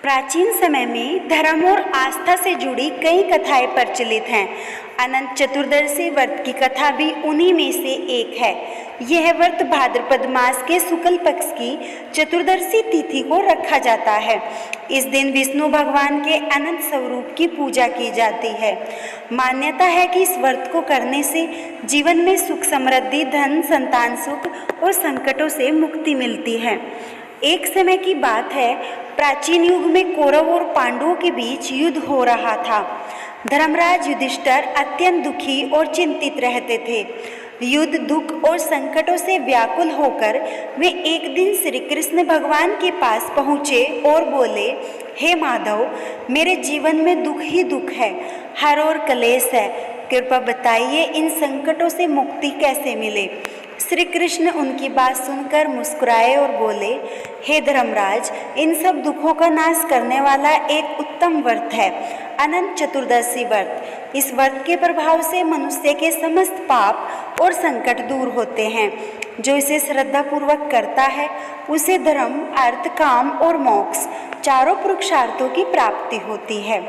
प्राचीन समय में धर्म और आस्था से जुड़ी कई कथाएं प्रचलित हैं। अनंत चतुर्दशी व्रत की कथा भी उन्हीं में से एक है। यह व्रत भाद्रपद मास के शुक्ल पक्ष की चतुर्दशी तिथि को रखा जाता है। इस दिन विष्णु भगवान के अनंत स्वरूप की पूजा की जाती है। मान्यता है कि इस व्रत को करने से जीवन में सुख समृद्धि, धन, संतान सुख और संकटों से मुक्ति मिलती है। एक समय की बात है, प्राचीन युग में कौरव और पांडवों के बीच युद्ध हो रहा था। धर्मराज युधिष्ठिर अत्यंत दुखी और चिंतित रहते थे। युद्ध, दुख और संकटों से व्याकुल होकर वे एक दिन श्री कृष्ण भगवान के पास पहुँचे और बोले, हे माधव, मेरे जीवन में दुख ही दुख है, हर ओर क्लेश है, कृपा बताइए इन संकटों से मुक्ति कैसे मिले। श्री कृष्ण उनकी बात सुनकर मुस्कुराए और बोले, हे धर्मराज, इन सब दुखों का नाश करने वाला एक उत्तम व्रत है, अनंत चतुर्दशी व्रत। इस व्रत के प्रभाव से मनुष्य के समस्त पाप और संकट दूर होते हैं। जो इसे श्रद्धापूर्वक करता है उसे धर्म, अर्थ, काम और मोक्ष चारों पुरुषार्थों की प्राप्ति होती है।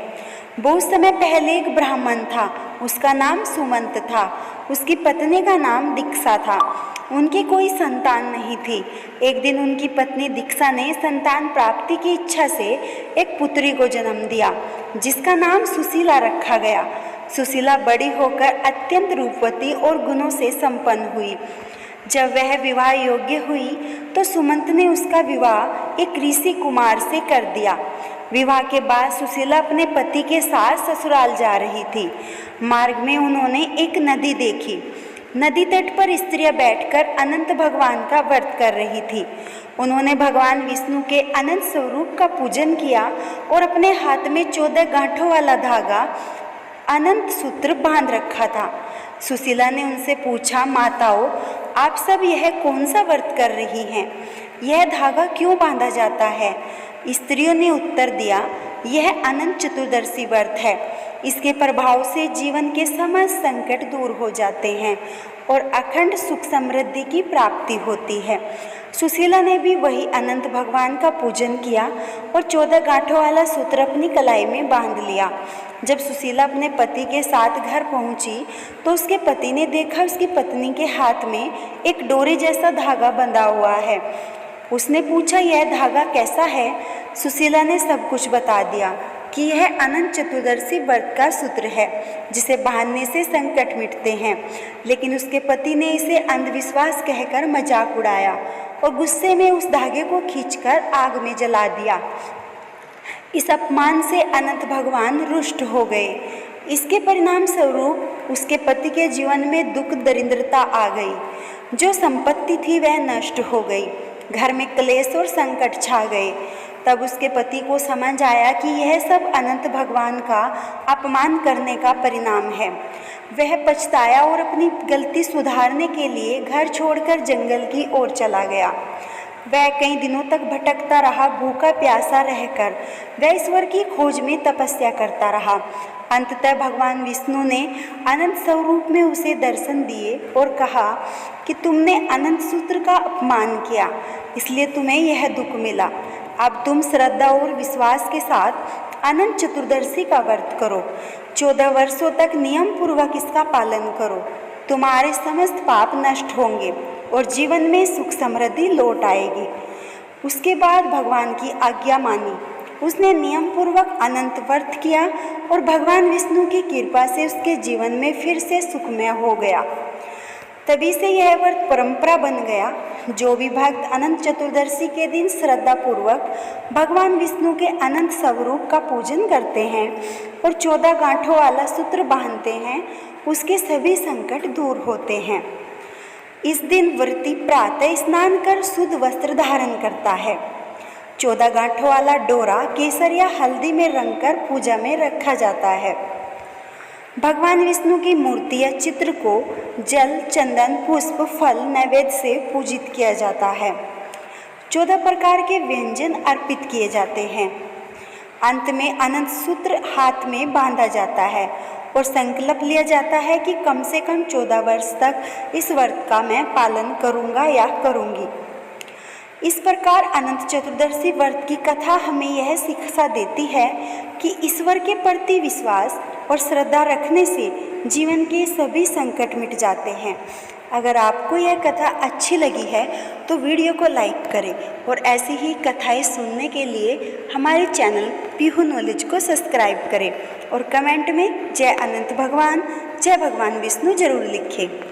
बहुत समय पहले एक ब्राह्मण था, उसका नाम सुमंत था। उसकी पत्नी का नाम दीक्षा था। उनकी कोई संतान नहीं थी। एक दिन उनकी पत्नी दीक्षा ने संतान प्राप्ति की इच्छा से एक पुत्री को जन्म दिया, जिसका नाम सुशीला रखा गया। सुशीला बड़ी होकर अत्यंत रूपवती और गुणों से संपन्न हुई। जब वह विवाह योग्य हुई तो सुमंत ने उसका विवाह एक ऋषि कुमार से कर दिया। विवाह के बाद सुशीला अपने पति के साथ ससुराल जा रही थी। मार्ग में उन्होंने एक नदी देखी। नदी तट पर स्त्रियां बैठकर अनंत भगवान का व्रत कर रही थी। उन्होंने भगवान विष्णु के अनंत स्वरूप का पूजन किया और अपने हाथ में 14 गांठों वाला धागा अनंत सूत्र बांध रखा था। सुशीला ने उनसे पूछा, माताओं, आप सब यह कौन सा व्रत कर रही हैं? यह धागा क्यों बांधा जाता है? स्त्रियों ने उत्तर दिया, यह अनंत चतुर्दशी व्रत है। इसके प्रभाव से जीवन के समस्त संकट दूर हो जाते हैं और अखंड सुख समृद्धि की प्राप्ति होती है। सुशीला ने भी वही अनंत भगवान का पूजन किया और 14 गांठों वाला सूत्र अपनी कलाई में बांध लिया। जब सुशीला अपने पति के साथ घर पहुंची तो उसके पति ने देखा उसकी पत्नी के हाथ में एक डोरी जैसा धागा बंधा हुआ है। उसने पूछा, यह धागा कैसा है? सुशीला ने सब कुछ बता दिया कि यह अनंत चतुर्दशी व्रत का सूत्र है, जिसे बांधने से संकट मिटते हैं। लेकिन उसके पति ने इसे अंधविश्वास कहकर मजाक उड़ाया और गुस्से में उस धागे को खींचकर आग में जला दिया। इस अपमान से अनंत भगवान रुष्ट हो गए। इसके परिणाम स्वरूप उसके पति के जीवन में दुख, दरिद्रता आ गई। जो संपत्ति थी वह नष्ट हो गई। घर में क्लेश और संकट छा गए। तब उसके पति को समझ आया कि यह सब अनंत भगवान का अपमान करने का परिणाम है। वह पछताया और अपनी गलती सुधारने के लिए घर छोड़कर जंगल की ओर चला गया। वह कई दिनों तक भटकता रहा, भूखा प्यासा रहकर वह ईश्वर की खोज में तपस्या करता रहा। अंततः भगवान विष्णु ने अनंत स्वरूप में उसे दर्शन दिए और कहा कि तुमने अनंत सूत्र का अपमान किया, इसलिए तुम्हें यह दुख मिला। अब तुम श्रद्धा और विश्वास के साथ अनंत चतुर्दशी का व्रत करो। 14 वर्षों तक नियम पूर्वक इसका पालन करो। तुम्हारे समस्त पाप नष्ट होंगे और जीवन में सुख समृद्धि लौट आएगी। उसके बाद भगवान की आज्ञा मानी। उसने नियम पूर्वक अनंत व्रत किया और भगवान विष्णु की कृपा से उसके जीवन में फिर से सुखमय हो गया। तभी से यह व्रत परंपरा बन गया। जो भी भक्त अनंत चतुर्दशी के दिन श्रद्धापूर्वक भगवान विष्णु के अनंत स्वरूप का पूजन करते हैं और 14 गांठों वाला सूत्र बांधते हैं, उसके सभी संकट दूर होते हैं। इस दिन व्रती प्रातः स्नान कर शुद्ध वस्त्र धारण करता है। 14 गांठों वाला डोरा केसर या हल्दी में रंगकर पूजा में रखा जाता है। भगवान विष्णु की मूर्ति या चित्र को जल, चंदन, पुष्प, फल, नैवेद्य से पूजित किया जाता है। 14 प्रकार के व्यंजन अर्पित किए जाते हैं। अंत में अनंत सूत्र हाथ में बांधा जाता है और संकल्प लिया जाता है कि कम से कम 14 वर्ष तक इस व्रत का मैं पालन करूंगा या करूंगी। इस प्रकार अनंत चतुर्दशी व्रत की कथा हमें यह शिक्षा देती है कि ईश्वर के प्रति विश्वास और श्रद्धा रखने से जीवन के सभी संकट मिट जाते हैं। अगर आपको यह कथा अच्छी लगी है तो वीडियो को लाइक करें और ऐसी ही कथाएं सुनने के लिए हमारे चैनल पीहू नॉलेज को सब्सक्राइब करें और कमेंट में जय अनंत भगवान, जय भगवान विष्णु जरूर लिखें।